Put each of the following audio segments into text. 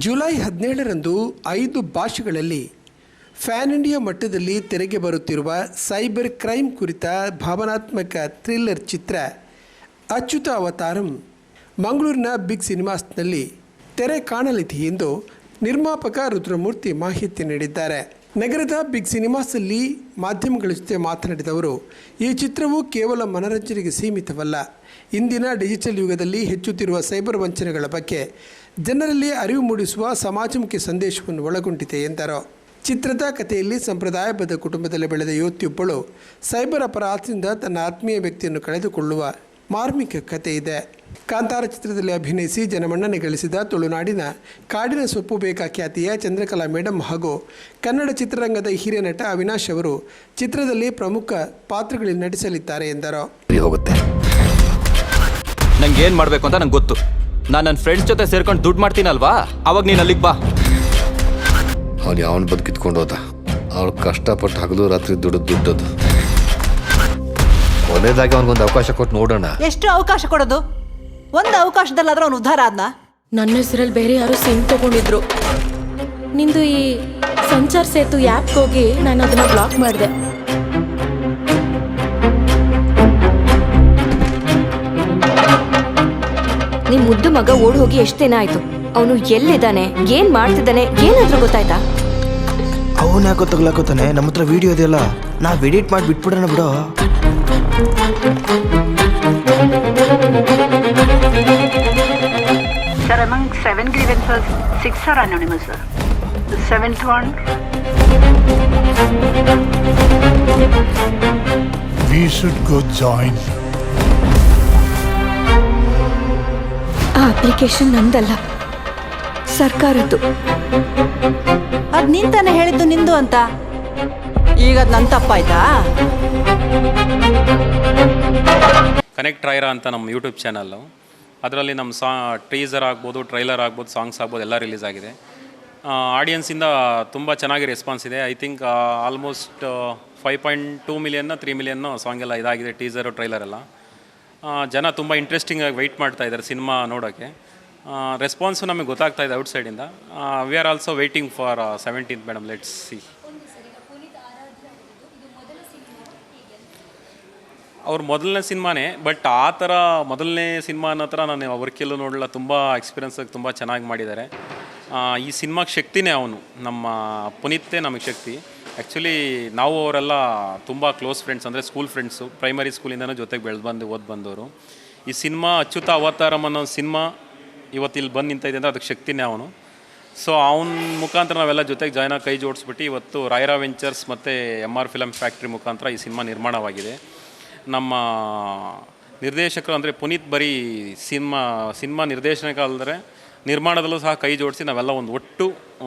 July 17ರಂದು 5 ಭಾಷೆಗಳಲ್ಲಿ fan India ಮಟ್ಟದಲ್ಲಿ ತೆರೆಗೆ ಬರುತ್ತಿರುವ ಸೈಬರ್ ಕ್ರೈಮ್ ಕುರಿತ ಭಾವನಾತ್ಮಕ ಥ್ರಿಲ್ಲರ್ ಚಿತ್ರ ಅಚ್ಯುತ ಅವತಾರಂ ಮಂಗಳೂರಿನ ಬಿಗ್ ಸಿನಿಮಾಸ್ನಲ್ಲಿ ತೆರೆ ಕಾಣಲಿದೆ ಎಂದು ನಿರ್ಮಾಪಕ ರುದ್ರಮೂರ್ತಿ ಮಾಹಿತಿ ನೀಡಿದ್ದಾರೆ. ನಗರದ ಬಿಗ್ ಸಿನಿಮಾಸಲ್ಲಿ ಮಾಧ್ಯಮಗಳ ಜೊತೆ ಮಾತನಾಡಿದವರು, ಈ ಚಿತ್ರವು ಕೇವಲ ಮನರಂಜನೆಗೆ ಸೀಮಿತವಲ್ಲ, ಇಂದಿನ ಡಿಜಿಟಲ್ ಯುಗದಲ್ಲಿ ಹೆಚ್ಚುತ್ತಿರುವ ಸೈಬರ್ ವಂಚನೆಗಳ ಬಗ್ಗೆ ಜನರಲ್ಲಿ ಅರಿವು ಮೂಡಿಸುವ ಸಮಾಜಮುಖಿ ಸಂದೇಶವನ್ನು ಒಳಗೊಂಡಿದೆ ಎಂದರು. ಚಿತ್ರದ ಕಥೆಯಲ್ಲಿ ಸಂಪ್ರದಾಯಬದ್ಧ ಕುಟುಂಬದಲ್ಲಿ ಬೆಳೆದ ಯುವತಿಯೊಬ್ಬಳು ಸೈಬರ್ ಅಪರಾಧದಿಂದ ತನ್ನ ಆತ್ಮೀಯ ವ್ಯಕ್ತಿಯನ್ನು ಕಳೆದುಕೊಳ್ಳುವ ಮಾರ್ಮಿಕ ಕಥೆ ಇದೆ. ಕಾಂತಾರ ಚಿತ್ರದಲ್ಲಿ ಅಭಿನಯಿಸಿ ಜನಮನ್ನಣೆ ಗಳಿಸಿದ ತುಳುನಾಡಿನ ಕಾಡಿನ ಸೊಪ್ಪು ಬೇಕಾ ಖ್ಯಾತಿಯ ಚಂದ್ರಕಲಾ ಮೇಡಮ್ ಹಾಗೂ ಕನ್ನಡ ಚಿತ್ರರಂಗದ ಹಿರಿಯ ನಟ ಅವಿನಾಶ್ ಅವರು ಚಿತ್ರದಲ್ಲಿ ಪ್ರಮುಖ ಪಾತ್ರಗಳಲ್ಲಿ ನಟಿಸಲಿದ್ದಾರೆ ಎಂದರು. ಹೋಗುತ್ತೆ ನಂಗೆ ಏನು ಮಾಡಬೇಕು ಅಂತ ನಂಗೆ ಗೊತ್ತು. ನಾನು ನನ್ನ ಫ್ರೆಂಡ್ಸ್ ಜೊತೆ ಸೇರ್ಕೊಂಡು ದುಡ್ಡು ಮಾಡ್ತೀನಲ್ವಾ, ಅವಾಗ ನೀನು ಅಲ್ಲಿಗೆ ಬಾ. ಅವನು ಯಾವನ ಬದುಕಿತ್ಕೊಂಡು ಹೋದ, ಅವಳು ಕಷ್ಟಪಟ್ಟು ಹಗಲು ರಾತ್ರಿ ದುಡ್ಡದು. ಕೊನೆದಾಗಿ ಅವನಿಗೊಂದು ಅವಕಾಶ ಕೊಟ್ಟು ನೋಡೋಣ. ಎಷ್ಟು ಅವಕಾಶ ಕೊಡೋದು? ಒಂದು ಅವಕಾಶದಲ್ಲಾದ್ರೂ ಅವನು ಉದ್ಧಾರ ಆದ್ನ? ನನ್ನ ಹೆಸರಲ್ಲಿ ಬೇರೆ ಯಾರು ಸಿಮ್ ತಗೊಂಡಿದ್ರು. ನಿಂದು ಈ ಸಂಚಾರ್ ಸೇತು ಆ್ಯಪ್ಗೆ ಹೋಗಿ ನಾನು ಅದನ್ನ ಬ್ಲಾಕ್ ಮಾಡಿದೆ. ನಿಮ್ ಮುದ್ದು ಮಗ ಓಡ್ ಹೋಗಿ ಎಷ್ಟು ದಿನ ಆಯ್ತು? ಅವನು ಎಲ್ಲಿದ್ದಾನೆ, ಏನ್ ಮಾಡ್ತಿದ್ದಾನೆ, ಏನಾದ್ರೂ ಗೊತ್ತಾಯ್ತಾ? ಅವನು ಯಾಕೋ ತಗ್ಲಾಕೋತಾನೆ? ನಮ್ಮ ಹತ್ರ ವಿಡಿಯೋ ಇದೆಯಲ್ಲ, ನಾವ್ ಎಡಿಟ್ ಮಾಡಿ ಬಿಟ್ಬಿಡೋಣ ಬಿಡೋ. Sir, among 7 grievances, 6 are anonymous, sir. The 7th one. We should go join. ಆ ಅಪ್ಲಿಕೇಶನ್ ನಂದಲ್ಲ, ಸರ್ಕಾರದ್ದು. ಅದ್ ನೀನ್ ತಾನೇ ಹೇಳಿದ್ದು ನಿಂದು ಅಂತ. ಈಗ ಅದ್ ನನ್ ತಪ್ಪಾಯ್ತಾ? ಕನೆಕ್ಟ್ ರಾಯ್ರಾ ಅಂತ ನಮ್ಮ ಯೂಟ್ಯೂಬ್ ಚಾನಲ್ಲು, ಅದರಲ್ಲಿ ನಮ್ಮ ಟೀಸರ್ ಆಗ್ಬೋದು, ಟ್ರೈಲರ್ ಆಗ್ಬೋದು, ಸಾಂಗ್ಸ್ ಆಗ್ಬೋದು, ಎಲ್ಲ ರಿಲೀಸ್ ಆಗಿದೆ. ಆಡಿಯನ್ಸಿಂದ ತುಂಬ ಚೆನ್ನಾಗಿ ರೆಸ್ಪಾನ್ಸ್ ಇದೆ. ಐ ಥಿಂಕ್ ಆಲ್ಮೋಸ್ಟ್ 5.2 ಮಿಲಿಯನ್ನ 3 ಮಿಲಿಯನ್ನು ಸಾಂಗ್ ಎಲ್ಲ ಇದಾಗಿದೆ, ಟೀಸರು ಟ್ರೈಲರ್ ಎಲ್ಲ. ಜನ ತುಂಬ ಇಂಟ್ರೆಸ್ಟಿಂಗಾಗಿ ವೆಯ್ಟ್ ಮಾಡ್ತಾ ಇದ್ದಾರೆ ಸಿನಿಮಾ ನೋಡೋಕ್ಕೆ. ರೆಸ್ಪಾನ್ಸು ನಮಗೆ ಗೊತ್ತಾಗ್ತಾ ಇದೆ ಔಟ್ಸೈಡಿಂದ. We are also waiting for 17th madam. Let's see. ಅವ್ರ ಮೊದಲನೇ ಸಿನಿಮಾನೇ, ಬಟ್ ಆ ಥರ ಮೊದಲನೇ ಸಿನಿಮಾ ಅನ್ನೋ ಥರ ನಾನು ವರ್ಕೆಲ್ಲೂ ನೋಡಲ್ಲ. ತುಂಬ ಎಕ್ಸ್ಪೀರಿಯನ್ಸಾಗಿ ತುಂಬ ಚೆನ್ನಾಗಿ ಮಾಡಿದ್ದಾರೆ. ಈ ಸಿನಿಮಾಗೆ ಶಕ್ತಿನೇ ಅವನು, ನಮ್ಮ ಪುನೀತೇ ನಮಗೆ ಶಕ್ತಿ. ಆ್ಯಕ್ಚುಲಿ ನಾವು ಅವರೆಲ್ಲ ತುಂಬ ಕ್ಲೋಸ್ ಫ್ರೆಂಡ್ಸ್, ಅಂದರೆ ಸ್ಕೂಲ್ ಫ್ರೆಂಡ್ಸು, ಪ್ರೈಮರಿ ಸ್ಕೂಲಿಂದನೂ ಜೊತೆಗೆ ಓದಿ ಬಂದವರು. ಈ ಸಿನಿಮಾ ಅಚ್ಯುತ ಅವತಾರಂ ಅನ್ನೋ ಸಿನಿಮಾ ಇವತ್ತು ಇಲ್ಲಿ ಬಂದು ನಿಂತಿದೆ ಅಂದರೆ ಅದಕ್ಕೆ ಶಕ್ತಿನೇ ಅವನು. ಸೊ ಅವನ ಮುಖಾಂತರ ನಾವೆಲ್ಲ ಜೊತೆಗೆ ಜಾಯ್ನಾಗಿ ಕೈ ಜೋಡಿಸ್ಬಿಟ್ಟು ಇವತ್ತು ರಾಯ್ರಾ ವೆಂಚರ್ಸ್ ಮತ್ತು MR ಫಿಲಮ್ ಫ್ಯಾಕ್ಟ್ರಿ ಮುಖಾಂತರ ಈ ಸಿನಿಮಾ ನಿರ್ಮಾಣವಾಗಿದೆ. ನಮ್ಮ ನಿರ್ದೇಶಕರು ಅಂದರೆ ಪುನೀತ್ ಬರೀ ಸಿನಿಮಾ ನಿರ್ದೇಶನಕ್ಕೆ ಅಲ್ಲದೆ ನಿರ್ಮಾಣದಲ್ಲೂ ಸಹ ಕೈ ಜೋಡಿಸಿ ನಾವೆಲ್ಲ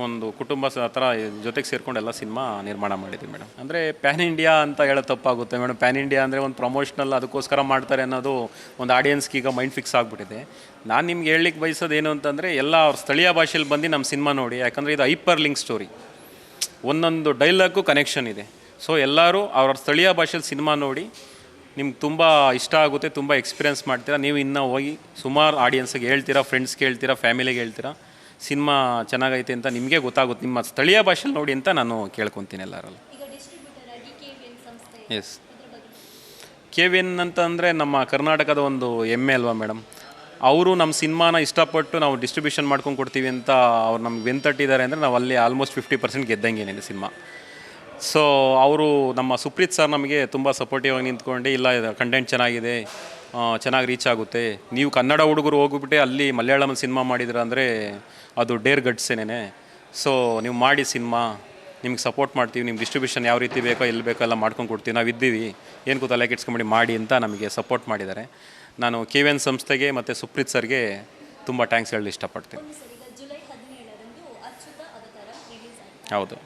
ಒಂದು ಕುಟುಂಬ ಥರ ಜೊತೆಗೆ ಸೇರಿಕೊಂಡು ಎಲ್ಲ ಸಿನಿಮಾ ನಿರ್ಮಾಣ ಮಾಡಿದ್ವಿ ಮೇಡಮ್. ಅಂದರೆ ಪ್ಯಾನ್ ಇಂಡಿಯಾ ಅಂತ ಹೇಳೋ ತಪ್ಪಾಗುತ್ತೆ ಮೇಡಮ್. ಪ್ಯಾನ್ ಇಂಡಿಯಾ ಅಂದರೆ ಒಂದು ಪ್ರಮೋಷನಲ್ ಅದಕ್ಕೋಸ್ಕರ ಮಾಡ್ತಾರೆ ಅನ್ನೋದು ಒಂದು ಆಡಿಯನ್ಸ್ಗೆ ಈಗ ಮೈಂಡ್ ಫಿಕ್ಸ್ ಆಗಿಬಿಟ್ಟಿದೆ. ನಾನು ನಿಮ್ಗೆ ಹೇಳಲಿಕ್ಕೆ ಬಯಸೋದು ಏನು ಅಂತಂದರೆ, ಎಲ್ಲ ಅವ್ರ ಸ್ಥಳೀಯ ಭಾಷೆಯಲ್ಲಿ ಬಂದು ನಮ್ಮ ಸಿನಿಮಾ ನೋಡಿ. ಯಾಕಂದರೆ ಇದು ಹೈಪರ್ ಲಿಂಕ್ ಸ್ಟೋರಿ, ಒಂದೊಂದು ಡೈಲಾಗು ಕನೆಕ್ಷನ್ ಇದೆ. ಸೊ ಎಲ್ಲರೂ ಅವ್ರ ಸ್ಥಳೀಯ ಭಾಷೆಯಲ್ಲಿ ಸಿನಿಮಾ ನೋಡಿ, ನಿಮ್ಗೆ ತುಂಬ ಇಷ್ಟ ಆಗುತ್ತೆ, ತುಂಬ ಎಕ್ಸ್ಪೀರಿಯೆನ್ಸ್ ಮಾಡ್ತೀರಾ. ನೀವು ಇನ್ನೂ ಹೋಗಿ ಸುಮಾರು ಆಡಿಯನ್ಸಿಗೆ ಹೇಳ್ತೀರಾ, ಫ್ರೆಂಡ್ಸ್ಗೆ ಹೇಳ್ತೀರಾ, ಫ್ಯಾಮಿಲಿಗೆ ಹೇಳ್ತೀರಾ, ಸಿನಿಮಾ ಚೆನ್ನಾಗೈತೆ ಅಂತ ನಿಮಗೆ ಗೊತ್ತಾಗುತ್ತೆ. ನಿಮ್ಮ ಸ್ಥಳೀಯ ಭಾಷೆಯಲ್ಲಿ ನೋಡಿ ಅಂತ ನಾನು ಕೇಳ್ಕೊತೀನಿ ಎಲ್ಲರಲ್ಲ. ಎಸ್, KVN ಅಂತ ಅಂದರೆ ನಮ್ಮ ಕರ್ನಾಟಕದ ಒಂದು ಹೆಮ್ಮೆ ಅಲ್ವಾ ಮೇಡಮ್. ಅವರು ನಮ್ಮ ಸಿನಿಮಾನ ಇಷ್ಟಪಟ್ಟು ನಾವು ಡಿಸ್ಟ್ರಿಬ್ಯೂಷನ್ ಮಾಡ್ಕೊಂಡು ಕೊಡ್ತೀವಿ ಅಂತ ಅವ್ರು ನಮ್ಗೆ ಬೆಂತಟ್ಟಿದ್ದಾರೆ ಅಂದರೆ ನಾವು ಅಲ್ಲಿ ಆಲ್ಮೋಸ್ಟ್ 50% ಗೆದ್ದಂಗೇನಿದೆ ಸಿನಿಮಾ. ಸೊ ಅವರು ನಮ್ಮ ಸುಪ್ರೀತ್ ಸರ್ ನಮಗೆ ತುಂಬ ಸಪೋರ್ಟಿವ್ ಆಗಿ ನಿಂತ್ಕೊಂಡು, ಇಲ್ಲ ಕಂಟೆಂಟ್ ಚೆನ್ನಾಗಿದೆ, ಚೆನ್ನಾಗಿ ರೀಚ್ ಆಗುತ್ತೆ, ನೀವು ಕನ್ನಡ ಹುಡುಗರು ಹೋಗ್ಬಿಟ್ಟು ಅಲ್ಲಿ ಮಲಯಾಳಂ ಸಿನಿಮಾ ಮಾಡಿದ್ರೆ ಅಂದರೆ ಅದು ಡೇರ್ ಗಟ್ಸೇನೆ. ಸೊ ನೀವು ಮಾಡಿ ಸಿನಿಮಾ, ನಿಮ್ಗೆ ಸಪೋರ್ಟ್ ಮಾಡ್ತೀವಿ, ನಿಮ್ಮ ಡಿಸ್ಟ್ರಿಬ್ಯೂಷನ್ ಯಾವ ರೀತಿ ಬೇಕೋ ಎಲ್ಲಿ ಬೇಕೋ ಎಲ್ಲ ಮಾಡ್ಕೊಂಡು ಕೊಡ್ತೀವಿ, ನಾವು ಇದ್ದೀವಿ, ಏನು ಕೂತ ತಲೆ ಕೆಡ್ಸ್ಕೊಂಬಿಡಿ ಮಾಡಿ ಅಂತ ನಮಗೆ ಸಪೋರ್ಟ್ ಮಾಡಿದ್ದಾರೆ. ನಾನು KVN ಸಂಸ್ಥೆಗೆ ಮತ್ತು ಸುಪ್ರೀತ್ ಸರ್ಗೆ ತುಂಬ ಥ್ಯಾಂಕ್ಸ್ ಹೇಳಲು ಇಷ್ಟಪಡ್ತೀನಿ. ಹೌದು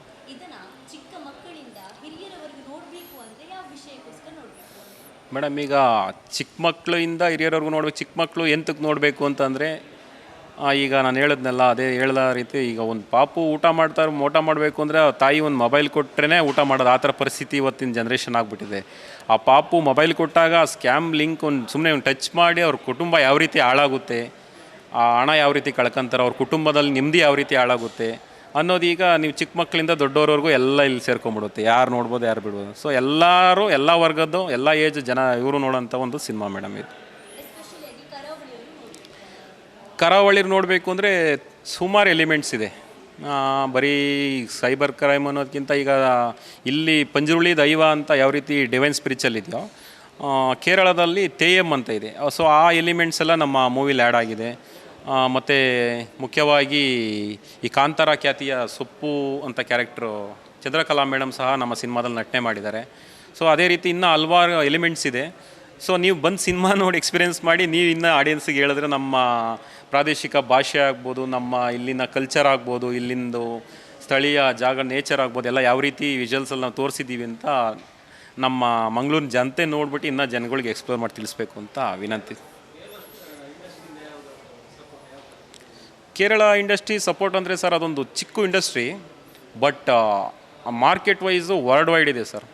ಮೇಡಮ್, ಈಗ ಚಿಕ್ಕ ಮಕ್ಕಳಿಂದ ಹಿರಿಯರವ್ರಿಗೂ ನೋಡ್ಬೇಕು. ಚಿಕ್ಕ ಮಕ್ಕಳು ಎಂತಕ್ಕೆ ನೋಡಬೇಕು ಅಂತಂದರೆ, ಈಗ ನಾನು ಹೇಳಿದ್ನಲ್ಲ, ಅದೇ ಹೇಳ್ದ ರೀತಿ, ಈಗ ಒಂದು ಪಾಪು ಊಟ ಮಾಡಬೇಕು ಅಂದರೆ ತಾಯಿ ಒಂದು ಮೊಬೈಲ್ ಕೊಟ್ಟರೆ ಊಟ ಮಾಡೋದು, ಆ ಥರ ಪರಿಸ್ಥಿತಿ ಇವತ್ತಿನ ಜನ್ರೇಷನ್ ಆಗಿಬಿಟ್ಟಿದೆ. ಆ ಪಾಪು ಮೊಬೈಲ್ ಕೊಟ್ಟಾಗ ಸ್ಕ್ಯಾಮ್ ಲಿಂಕ್ ಸುಮ್ಮನೆ ಟಚ್ ಮಾಡಿ ಅವ್ರ ಕುಟುಂಬ ಯಾವ ರೀತಿ ಹಾಳಾಗುತ್ತೆ, ಆ ಹಣ ಯಾವ ರೀತಿ ಕಳ್ಕೊಂತಾರೆ, ಅವ್ರ ಕುಟುಂಬದಲ್ಲಿ ನೆಮ್ಮದಿ ಯಾವ ರೀತಿ ಹಾಳಾಗುತ್ತೆ ಅನ್ನೋದು ಈಗ ನೀವು ಚಿಕ್ಕ ಮಕ್ಕಳಿಂದ ದೊಡ್ಡವ್ರವರೆಗೂ ಎಲ್ಲ ಇಲ್ಲಿ ಸೇರ್ಕೊಂಡ್ಬಿಡುತ್ತೆ. ಯಾರು ನೋಡ್ಬೋದು, ಯಾರು ಬಿಡ್ಬೋದು. ಸೊ ಎಲ್ಲರೂ, ಎಲ್ಲ ವರ್ಗದ್ದು, ಎಲ್ಲ ಏಜ್ ಜನ ಇವರು ನೋಡೋಂಥ ಒಂದು ಸಿನಿಮಾ ಮೇಡಮ್ ಇದು. ಕರಾವಳಿರು ನೋಡಬೇಕು ಅಂದರೆ ಸುಮಾರು ಎಲಿಮೆಂಟ್ಸ್ ಇದೆ. ಬರೀ ಸೈಬರ್ ಕ್ರೈಮ್ ಅನ್ನೋದಕ್ಕಿಂತ ಈಗ ಇಲ್ಲಿ ಪಂಜುರುಳಿ ದೈವ ಅಂತ ಯಾವ ರೀತಿ ಡಿವೈನ್ ಸ್ಪಿರಿಚುವಲ್ ಇದೆಯೋ, ಕೇರಳದಲ್ಲಿ ತೇಯಮ್ ಅಂತ ಇದೆ. ಸೊ ಆ ಎಲಿಮೆಂಟ್ಸ್ ಎಲ್ಲ ನಮ್ಮ ಮೂವಿಲಿ ಆ್ಯಡ್ ಆಗಿದೆ. ಮತ್ತು ಮುಖ್ಯವಾಗಿ ಈ ಕಾಂತಾರ ಖ್ಯಾತಿಯ ಸೊಪ್ಪು ಅಂತ ಕ್ಯಾರೆಕ್ಟ್ರು ಚಂದ್ರಕಲಾ ಮೇಡಮ್ ಸಹ ನಮ್ಮ ಸಿನಿಮಾದಲ್ಲಿ ನಟನೆ ಮಾಡಿದ್ದಾರೆ. ಸೊ ಅದೇ ರೀತಿ ಇನ್ನೂ ಹಲವಾರು ಎಲಿಮೆಂಟ್ಸ್ ಇದೆ. ಸೊ ನೀವು ಬಂದು ಸಿನಿಮಾ ನೋಡಿ ಎಕ್ಸ್ಪೀರಿಯೆನ್ಸ್ ಮಾಡಿ ನೀವು ಇನ್ನೂ ಆಡಿಯನ್ಸಿಗೆ ಹೇಳಿದ್ರೆ ನಮ್ಮ ಪ್ರಾದೇಶಿಕ ಭಾಷೆ ಆಗ್ಬೋದು, ನಮ್ಮ ಇಲ್ಲಿನ ಕಲ್ಚರ್ ಆಗ್ಬೋದು, ಇಲ್ಲಿಂದು ಸ್ಥಳೀಯ ಜಾಗ ನೇಚರ್ ಆಗ್ಬೋದು, ಎಲ್ಲ ಯಾವ ರೀತಿ ವಿಜುವಲ್ಸಲ್ಲಿ ನಾವು ತೋರಿಸಿದ್ದೀವಿ ಅಂತ ನಮ್ಮ ಮಂಗಳೂರಿನ ಜನತೆ ನೋಡ್ಬಿಟ್ಟು ಇನ್ನೂ ಜನಗಳಿಗೆ ಎಕ್ಸ್ಪ್ಲೋರ್ ಮಾಡಿ ತಿಳಿಸ್ಬೇಕು ಅಂತ ವಿನಂತಿ. ಕೇರಳ ಇಂಡಸ್ಟ್ರಿ ಸಪೋರ್ಟ್ ಅಂದರೆ ಸರ್ ಅದೊಂದು ಚಿಕ್ಕ industry, but market wise world wide ಇದೆ ಸರ್.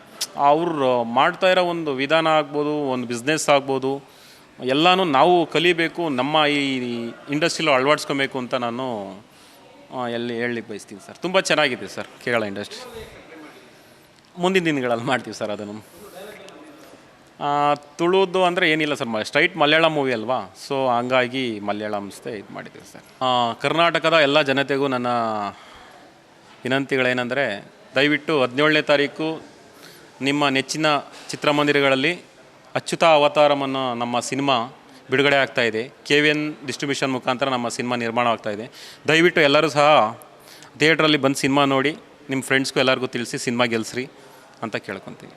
ಅವರು ಮಾಡ್ತಾ ಇರೋ ಒಂದು ವಿಧಾನ ಆಗ್ಬೋದು, ಒಂದು ಬಿಸ್ನೆಸ್ ಆಗ್ಬೋದು, ಎಲ್ಲನೂ ನಾವು ಕಲಿಬೇಕು, ನಮ್ಮ ಈ ಇಂಡಸ್ಟ್ರಿಲೂ ಅಳವಡಿಸ್ಕೊಬೇಕು ಅಂತ ನಾನು ಹೇಳಲಿಕ್ಕೆ ಬಯಸ್ತೀನಿ ಸರ್. ತುಂಬ ಚೆನ್ನಾಗಿದೆ ಸರ್ ಕೇರಳ ಇಂಡಸ್ಟ್ರಿ. ಮುಂದಿನ ದಿನಗಳಲ್ಲಿ ಮಾಡ್ತೀವಿ ಸರ್ ಅದನ್ನು. ತುಳುದು ಅಂದರೆ ಏನಿಲ್ಲ ಸರ್, ಸ್ಟ್ರೈಟ್ ಮಲಯಾಳಂ ಮೂವಿ ಅಲ್ವಾ, ಸೊ ಹಂಗಾಗಿ ಮಲಯಾಳಂಸ್ದೇ ಇದು ಮಾಡಿದ್ದೀವಿ ಸರ್. ಕರ್ನಾಟಕದ ಎಲ್ಲ ಜನತೆಗೂ ನನ್ನ ವಿನಂತಿಗಳೇನೆಂದರೆ, ದಯವಿಟ್ಟು 17ನೇ ತಾರೀಕು ನಿಮ್ಮ ನೆಚ್ಚಿನ ಚಿತ್ರಮಂದಿರಗಳಲ್ಲಿ ಅಚ್ಯುತ ಅವತಾರಮನ್ನು ನಮ್ಮ ಸಿನಿಮಾ ಬಿಡುಗಡೆ ಆಗ್ತಾಯಿದೆ. KVN ಡಿಸ್ಟ್ರಿಬ್ಯೂಷನ್ ಮುಖಾಂತರ ನಮ್ಮ ಸಿನಿಮಾ ನಿರ್ಮಾಣ ಆಗ್ತಾಯಿದೆ. ದಯವಿಟ್ಟು ಎಲ್ಲರೂ ಸಹ ಥಿಯೇಟ್ರಲ್ಲಿ ಬಂದು ಸಿನಿಮಾ ನೋಡಿ ನಿಮ್ಮ ಫ್ರೆಂಡ್ಸ್ಗೂ ಎಲ್ಲರಿಗೂ ತಿಳಿಸಿ ಸಿನಿಮಾ ಗೆಲ್ಲಿಸ್ರಿ ಅಂತ ಕೇಳ್ಕೊತೀವಿ.